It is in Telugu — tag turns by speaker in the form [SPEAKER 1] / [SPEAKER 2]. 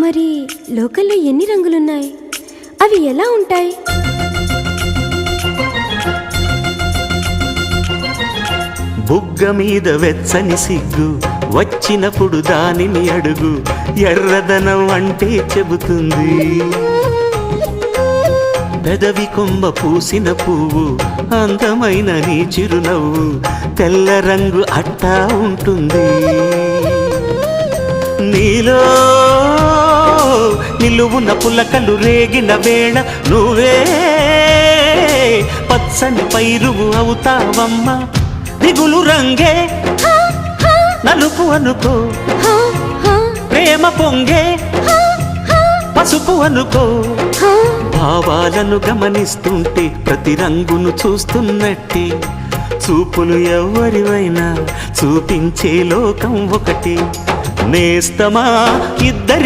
[SPEAKER 1] మరి లోకల్లో ఎన్ని రంగులున్నాయి? అవి ఎలా ఉంటాయి?
[SPEAKER 2] బుగ్గ మీద వెచ్చని సిగ్గు వచ్చినప్పుడు దానిని అడుగు, ఎర్రదనం అంటే చెబుతుంది. పెదవి కొమ్మ పూసిన పువ్వు అందమైన నీ చిరునవ్వు, తెల్ల రంగు అట్టా ఉంటుంది. నీలో నిలువున పులకలు రేగిన వేళ నువ్వే పచ్చని పైరువు అవుతావమ్మా. దిగులు రంగే నలుపు అనుకో, ప్రేమ పొంగే పసుపు అనుకో. భావాలను గమనిస్తుంటే ప్రతి రంగును చూస్తున్నట్టే, చూపులు ఎవరివైనా చూపించే లోకం ఒకటి. నేస్తమా ఇద్దరి